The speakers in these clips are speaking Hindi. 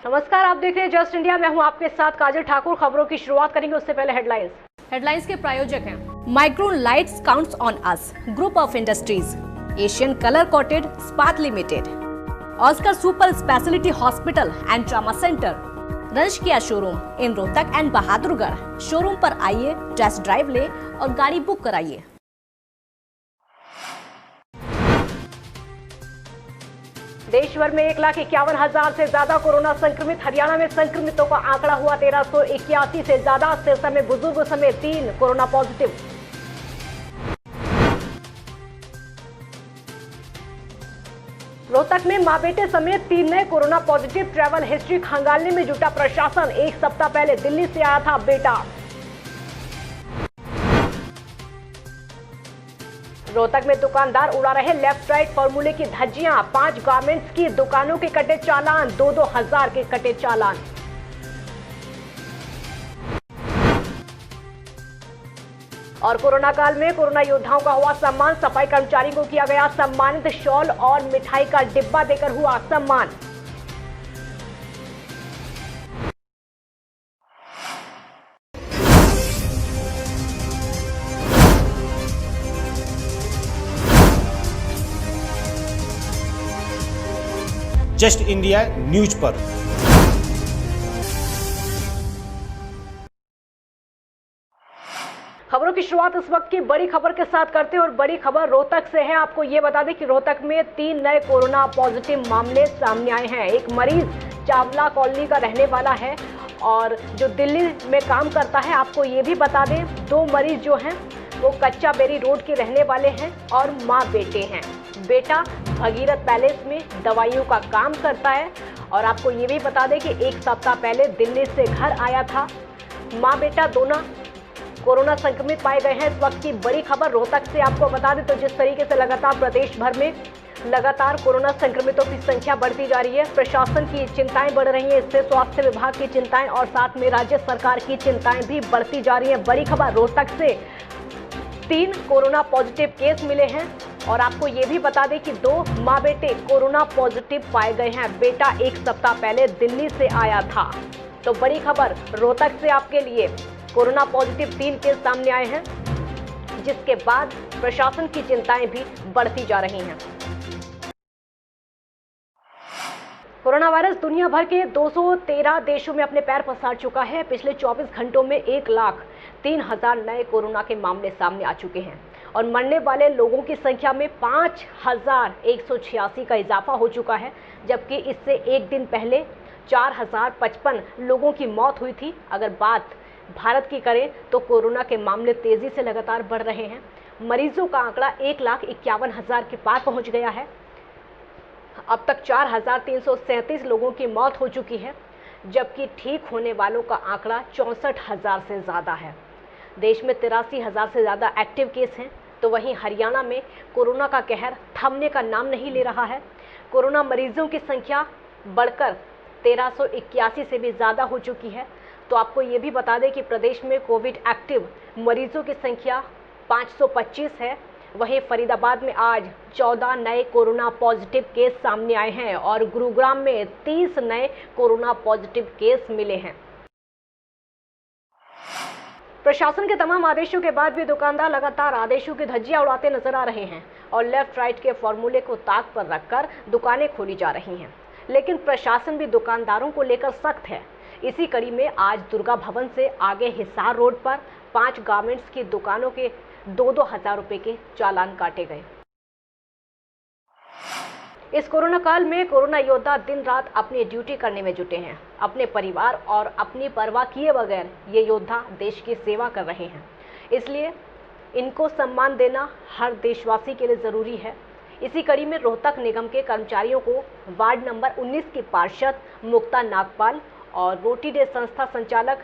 नमस्कार, आप देख रहे हैं जस्ट इंडिया। मैं हूं आपके साथ काजल ठाकुर। खबरों की शुरुआत करेंगे उससे पहले हेडलाइंस के प्रायोजक हैं Micron lights counts on us, group of industries, Asian colour coated स्पात limited, Oscar super speciality hospital and trauma centre, रंश Kia showroom in Rohtak and Bahadurgarh. Showroom पर आइए, टेस्ट ड्राइव ले और गाड़ी बुक कराइए। देश भर में 1,51,000 से ज्यादा कोरोना संक्रमित। हरियाणा में संक्रमितों का आंकड़ा हुआ 1381 से ज्यादा। सिरसा में बुजुर्ग समेत 3 कोरोना पॉजिटिव। रोहतक में मां बेटे समेत 3 नए कोरोना पॉजिटिव। ट्रैवल हिस्ट्री खंगालने में जुटा प्रशासन। एक सप्ताह पहले दिल्ली से आया था बेटा। रोहतक में दुकानदार उड़ा रहे लेफ्ट राइट फॉर्मूले की धज्जियां। 5 गारमेंट्स की दुकानों के कटे चालान, 2-2 हजार के कटे चालान। और कोरोना काल में कोरोना योद्धाओं का हुआ सम्मान। सफाई कर्मचारी को किया गया सम्मानित। शॉल और मिठाई का डिब्बा देकर हुआ सम्मान। जस्ट इंडिया न्यूज पर खबरों की शुरुआत इस वक्त की बड़ी खबर के साथ करते हैं और बड़ी खबर रोहतक से है। आपको ये बता दें कि रोहतक में 3 नए कोरोना पॉजिटिव मामले सामने आए हैं। एक मरीज चावला कॉलोनी का रहने वाला है और जो दिल्ली में काम करता है। आपको ये भी बता दें 2 मरीज जो हैं वो कच्चा बेरी रोड के रहने वाले हैं और माँ बेटे हैं। बेटा भगीरथ पैलेस में दवाइयों का काम करता है और आपको ये भी बता दें कि एक सप्ताह पहले दिल्ली से घर आया था। माँ बेटा दोनों कोरोना संक्रमित पाए गए हैं। इस वक्त की बड़ी खबर रोहतक से आपको बता दें तो जिस तरीके से लगातार प्रदेश भर में लगातार कोरोना संक्रमितों की संख्या बढ़ती जा रही है, प्रशासन की चिंताएं बढ़ रही हैं। इससे स्वास्थ्य विभाग की चिंताएं और साथ में राज्य सरकार की चिंताएं भी बढ़ती जा रही हैं। बड़ी खबर रोहतक से 3 कोरोना पॉजिटिव केस मिले हैं और आपको ये भी बता दें कि 2 माँ बेटे कोरोना पॉजिटिव पाए गए हैं। बेटा एक सप्ताह पहले दिल्ली से आया था। तो बड़ी खबर रोहतक से आपके लिए, कोरोना पॉजिटिव 3 केस सामने आए हैं, जिसके बाद प्रशासन की चिंताएं भी बढ़ती जा रही हैं। कोरोना वायरस दुनिया भर के 213 देशों में अपने पैर पसार चुका है। पिछले 24 घंटों में 1,03,000 नए कोरोना के मामले सामने आ चुके हैं और मरने वाले लोगों की संख्या में 5,186 का इजाफा हो चुका है, जबकि इससे एक दिन पहले 4,055 लोगों की मौत हुई थी। अगर बात भारत की करें तो कोरोना के मामले तेजी से लगातार बढ़ रहे हैं। मरीजों का आंकड़ा 1,51,000 के पार पहुंच गया है। अब तक 4,337 लोगों की मौत हो चुकी है, जबकि ठीक होने वालों का आंकड़ा 64,000 से ज़्यादा है। देश में 83,000 से ज़्यादा एक्टिव केस हैं, तो वहीं हरियाणा में कोरोना का कहर थमने का नाम नहीं ले रहा है। कोरोना मरीजों की संख्या बढ़कर 1381 से भी ज़्यादा हो चुकी है। तो आपको ये भी बता दें कि प्रदेश में कोविड एक्टिव मरीजों की संख्या 525 है। वहीं फरीदाबाद में आज 14 नए कोरोना पॉजिटिव केस सामने आए हैं और गुरुग्राम में 30 नए कोरोना पॉजिटिव केस मिले हैं। प्रशासन के तमाम आदेशों के बाद भी दुकानदार लगातार आदेशों की धज्जियां उड़ाते नजर आ रहे हैं और लेफ्ट राइट के फॉर्मूले को ताक पर रखकर दुकानें खोली जा रही हैं। लेकिन प्रशासन भी दुकानदारों को लेकर सख्त है। इसी कड़ी में आज दुर्गा भवन से आगे हिसार रोड पर 5 गारमेंट्स की दुकानों के 2-2 हजार रुपए के चालान काटे गए। इस कोरोना काल में कोरोना योद्धा दिन रात अपनी ड्यूटी करने में जुटे हैं। अपने परिवार और अपनी परवाह किए बगैर ये योद्धा देश की सेवा कर रहे हैं, इसलिए इनको सम्मान देना हर देशवासी के लिए ज़रूरी है। इसी कड़ी में रोहतक निगम के कर्मचारियों को वार्ड नंबर 19 की पार्षद मुक्ता नागपाल और रोटी डे संस्था संचालक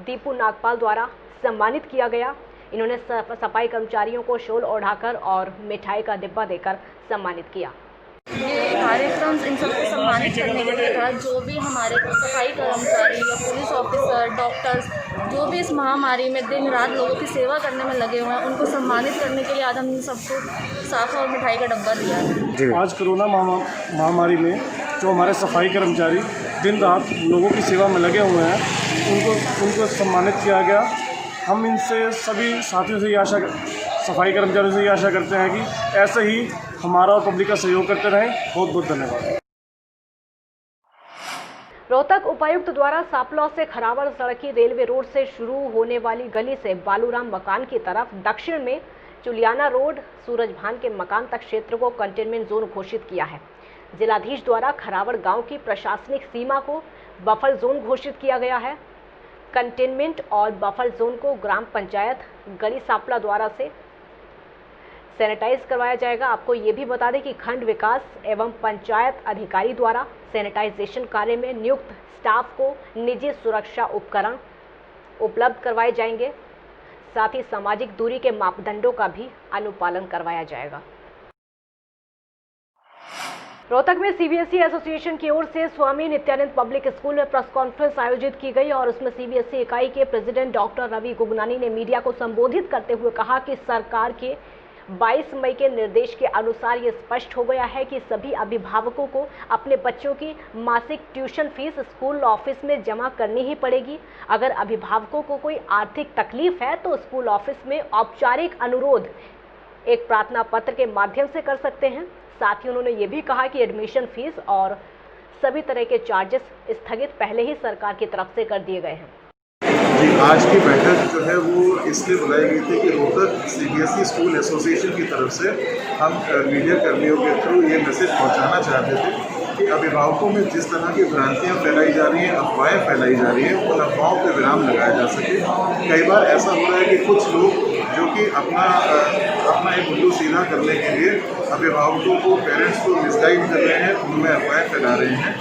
दीपू नागपाल द्वारा सम्मानित किया गया। इन्होंने सफाई कर्मचारियों को शॉल ओढ़ाकर और मिठाई का डिब्बा देकर सम्मानित किया। ये कार्यक्रम इन सबको सम्मानित करने के लिए था। जो भी हमारे सफाई कर्मचारी या पुलिस ऑफिसर, डॉक्टर्स जो भी इस महामारी में दिन रात लोगों की सेवा करने में लगे हुए हैं, उनको सम्मानित करने के लिए आज हमने सबको साफ़ और मिठाई का डब्बा दिया है। आज कोरोना महामारी में जो हमारे सफाई कर्मचारी दिन रात लोगों की सेवा में लगे हुए हैं, उनको सम्मानित किया गया। हम इनसे सभी साथियों से ये आशा, सफाई कर्मचारियों से ये आशा करते हैं कि ऐसे ही हमारा और पब्लिक का सहयोग करते रहें। बहुत बहुत धन्यवाद। रोहतक उपायुक्त द्वारा सापलौ से खरावर सड़की रेलवे रोड से शुरू होने वाली गली से बालूराम मकान की तरफ दक्षिण में चुलियाना रोड सूरजभान के मकान तक क्षेत्र को कंटेनमेंट जोन घोषित किया है। जिलाधीश द्वारा खरावर गांव की प्रशासनिक सीमा को बफर जोन घोषित किया गया है। कंटेनमेंट और बफर जोन को ग्राम पंचायत गली सापला द्वारा से सैनिटाइज करवाया जाएगा। आपको ये भी बता दें कि खंड विकास एवं पंचायत अधिकारी द्वारा सैनिटाइजेशन कार्य में नियुक्त स्टाफ को निजी सुरक्षा उपकरण उपलब्ध करवाए जाएंगे। साथ ही सामाजिक दूरी के मापदंडों का भी अनुपालन करवाया जाएगा। रोहतक में सीबीएसई एसोसिएशन की ओर से स्वामी नित्यानंद पब्लिक स्कूल में प्रेस कॉन्फ्रेंस आयोजित की गई और उसमें सीबीएसई इकाई के प्रेसिडेंट डॉक्टर रवि गुगनानी ने मीडिया को संबोधित करते हुए कहा कि सरकार के 22 मई के निर्देश के अनुसार ये स्पष्ट हो गया है कि सभी अभिभावकों को अपने बच्चों की मासिक ट्यूशन फीस स्कूल ऑफिस में जमा करनी ही पड़ेगी। अगर अभिभावकों को कोई आर्थिक तकलीफ है तो स्कूल ऑफिस में औपचारिक अनुरोध एक प्रार्थना पत्र के माध्यम से कर सकते हैं। साथ ही उन्होंने ये भी कहा कि एडमिशन फीस और सभी तरह के चार्जेस स्थगित पहले ही सरकार की तरफ से कर दिए गए हैं। आज की बैठक जो है वो इसलिए बुलाई गई थी कि रोहतक सीबीएसई स्कूल एसोसिएशन की तरफ से हम मीडिया कर्मियों के थ्रू ये मैसेज पहुंचाना चाहते थे कि अभिभावकों में जिस तरह की भ्रांतियां फैलाई जा रही हैं, अफवाहें फैलाई जा रही हैं, उन अफवाहों पर विराम लगाया जा सके। कई बार ऐसा हो रहा है कि कुछ लोग जो कि अपना एक उल्लू सीधा करने के लिए अभिभावकों को, पेरेंट्स को मिसगाइड कर रहे हैं, उनमें अफवाहें फैला रहे हैं।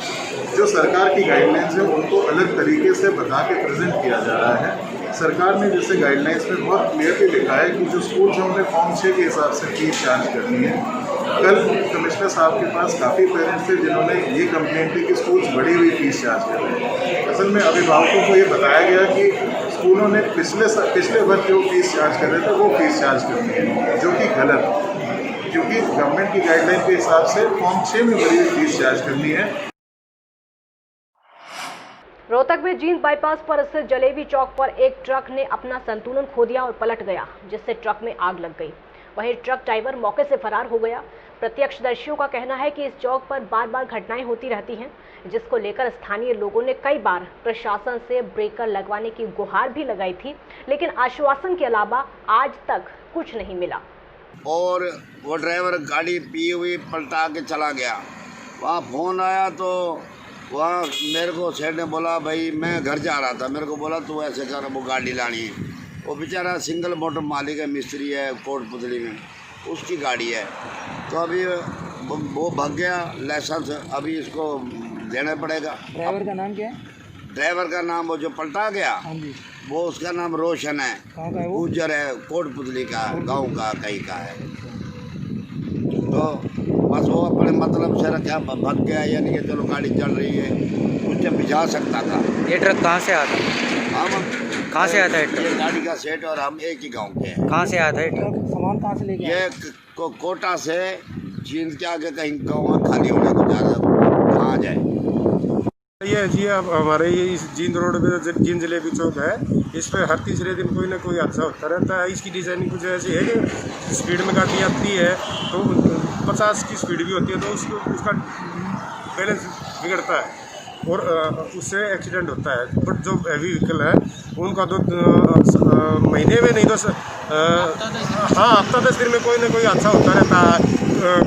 जो सरकार की गाइडलाइंस है उनको अलग तरीके से बता के प्रेजेंट किया जा रहा है। सरकार ने जैसे गाइडलाइंस में बहुत क्लियरली लिखा है कि जो स्कूल जो उन्हें फॉर्म 6 के हिसाब से फीस चार्ज करनी है। कल कमिश्नर साहब के पास काफ़ी पेरेंट्स थे जिन्होंने ये कंप्लेंट की कि स्कूल्स बढ़ी हुई फीस चार्ज कर रहे हैं। असल में अभिभावकों को ये बताया गया कि स्कूलों ने पिछले वर्ष जो फीस चार्ज कर रहे थे वो फीस चार्ज करनी है, जो कि गलत है, क्योंकि गवर्नमेंट की गाइडलाइन के हिसाब से फॉर्म 6 में बढ़ी हुई फीस चार्ज करनी है। रोहतक में जींद बाईपास पर स्थित जलेबी चौक पर एक ट्रक ने अपना संतुलन खो दिया और पलट गया, जिससे ट्रक में आग लग गई। वहीं ट्रक ड्राइवर मौके से फरार हो गया। प्रत्यक्षदर्शियों का कहना है कि इस चौक पर बार बार घटनाएं होती रहती हैं, जिसको लेकर स्थानीय लोगों ने कई बार प्रशासन से ब्रेकर लगवाने की गुहार भी लगाई थी, लेकिन आश्वासन के अलावा आज तक कुछ नहीं मिला। और वो ड्राइवर गाड़ी पी हुई पलटा के चला गया। वहाँ फ़ोन आया तो वहाँ मेरे को सेठ ने बोला, भाई मैं घर जा रहा था, मेरे को बोला तू ऐसे कर, वो गाड़ी लानी है। वो बेचारा सिंगल मोटर मालिक है, मिस्त्री है कोटपुतली में, उसकी गाड़ी है। तो अभी वो भाग गया, लाइसेंस अभी इसको देना पड़ेगा। ड्राइवर का नाम क्या है? ड्राइवर का नाम वो जो पलटा गया वो उसका नाम रोशन है, गुजर है, कोटपुतली का गांव का कहीं का है। तो बस वो अपने मतलब से रखा, भाग गया, यानी कि चलो गाड़ी चल रही है, उससे भिजा सकता था। ये ट्रक कहाँ से आता? हम कहाँ से आता है ट्रक? ये गाड़ी का सेट और हम एक ही गांव के हैं। कहाँ से आता है ट्रक? सामान कहाँ से लेके? ये कोटा से जींद के आगे कहीं गाँव खाली होने को ज़्यादा कहाँ जाए। ये जी अब हमारे ये इस जींद रोड पे जींद जलेबी चौक है, इस पे हर तीसरे दिन कोई ना कोई हादसा होता रहता है। इसकी डिज़ाइनिंग कुछ ऐसी है कि स्पीड में गाड़ी आती है तो 50 की स्पीड भी होती है तो उसका बैलेंस बिगड़ता है और उससे एक्सीडेंट होता है। बट जो हैवी व्हीकल है उनका तो महीने में नहीं तो हफ्ता 10 दिन में कोई ना कोई हादसा होता रहता है।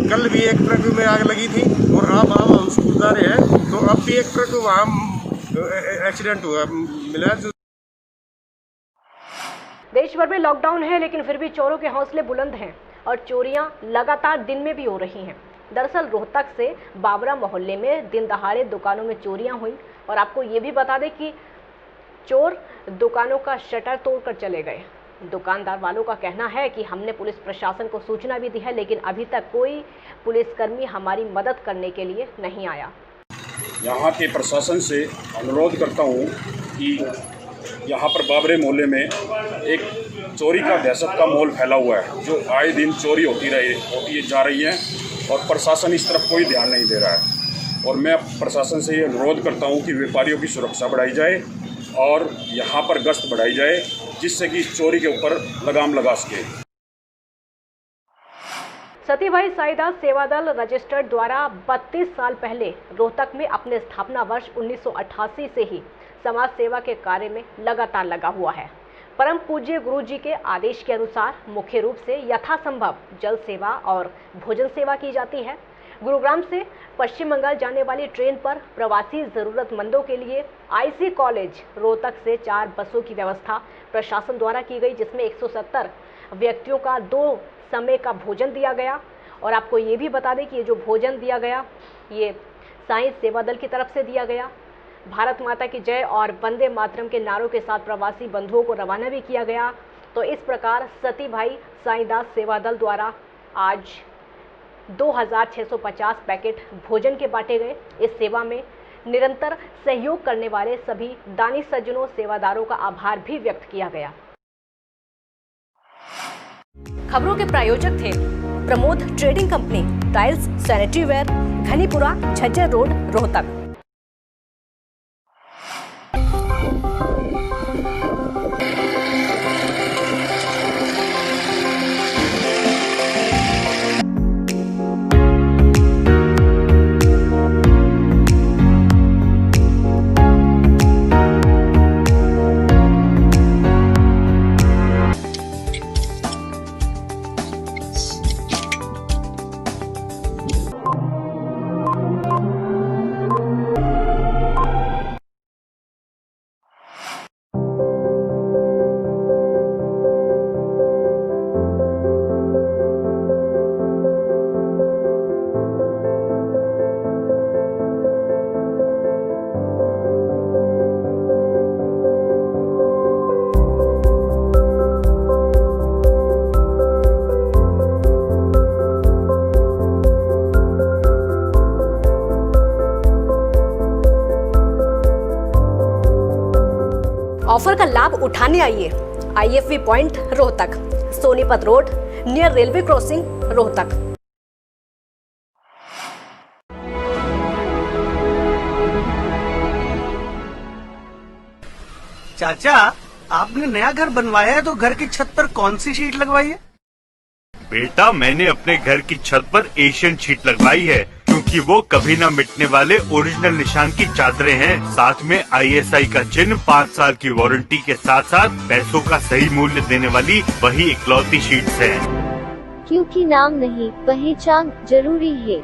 कल भी एक ट्रक में आग लगी थी और अब हम स्कूल जा रहे हैं तो अब भी एक ट्रक वहाँ एक्सीडेंट हुआ मिला। देश भर में लॉकडाउन है, लेकिन फिर भी चोरों के हौसले बुलंद हैं और चोरियां लगातार दिन में भी हो रही हैं। दरअसल रोहतक से बाबरा मोहल्ले में दिन दहाड़े दुकानों में चोरियां हुई और आपको ये भी बता दें कि चोर दुकानों का शटर तोड़कर चले गए। दुकानदार वालों का कहना है कि हमने पुलिस प्रशासन को सूचना भी दी है, लेकिन अभी तक कोई पुलिसकर्मी हमारी मदद करने के लिए नहीं आया। यहाँ के प्रशासन से अनुरोध करता हूँ कि यहाँ पर बाबरे मोहल्ले में एक चोरी का दहशत का माहौल फैला हुआ है, जो आए दिन चोरी होती जा रही है और प्रशासन इस तरफ कोई ध्यान नहीं दे रहा है। और मैं प्रशासन से ये अनुरोध करता हूँ कि व्यापारियों की सुरक्षा बढ़ाई जाए और यहाँ पर गश्त बढ़ाई जाए, जिससे कि इस चोरी के ऊपर लगाम लगा सके। सतीभाई साईदास सेवादल रजिस्टर्ड द्वारा 32 साल पहले रोहतक में अपने स्थापना वर्ष 1988 से ही समाज सेवा के कार्य में लगातार लगा हुआ है। परम पूज्य गुरु जी के आदेश के अनुसार मुख्य रूप से यथासंभव जल सेवा और भोजन सेवा की जाती है। गुरुग्राम से पश्चिम बंगाल जाने वाली ट्रेन पर प्रवासी जरूरतमंदों के लिए आईसी कॉलेज रोहतक से 4 बसों की व्यवस्था प्रशासन द्वारा की गई, जिसमें 170 व्यक्तियों का 2 समय का भोजन दिया गया। और आपको ये भी बता दें कि ये जो भोजन दिया गया ये साईं सेवा दल की तरफ से दिया गया। भारत माता की जय और वंदे मातरम के नारों के साथ प्रवासी बंधुओं को रवाना भी किया गया। तो इस प्रकार सतीभाई साईदास सेवा दल द्वारा आज 2650 पैकेट भोजन के बांटे गए। इस सेवा में निरंतर सहयोग करने वाले सभी दानी सज्जनों सेवादारों का आभार भी व्यक्त किया गया। खबरों के प्रायोजक थे Pramod trading company, tiles, sanitary ware, Ghanipura, Jhajjar road, Rohtak. Offer का लाभ उठाने आइए IFV point Rohtak, Sonipat road near railway crossing Rohtak. चाचा, आपने नया घर बनवाया है तो घर की छत पर कौन सी शीट लगवाई है? बेटा, मैंने अपने घर की छत पर एशियन शीट लगवाई है, क्योंकि वो कभी न मिटने वाले ओरिजिनल निशान की चादरें हैं। साथ में ISI का चिन्ह, 5 साल की वारंटी के साथ साथ पैसों का सही मूल्य देने वाली वही इकलौती शीट्स हैं। क्योंकि नाम नहीं, पहचान जरूरी है।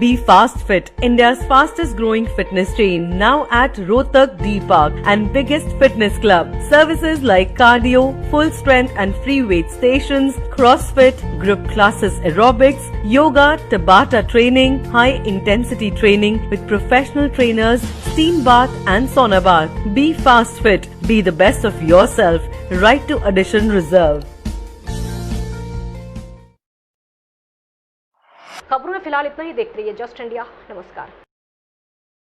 Be Fast Fit, India's fastest growing fitness chain, now at Rohtak D Park and biggest fitness club. Services like cardio, full strength and free weight stations, CrossFit, group classes, aerobics, yoga, Tabata training, high intensity training with professional trainers, steam bath and sauna bath. Be Fast Fit, be the best of yourself. Right to addition reserved. खबरों में फिलहाल इतना ही। देखते रहिए जस्ट इंडिया। नमस्कार।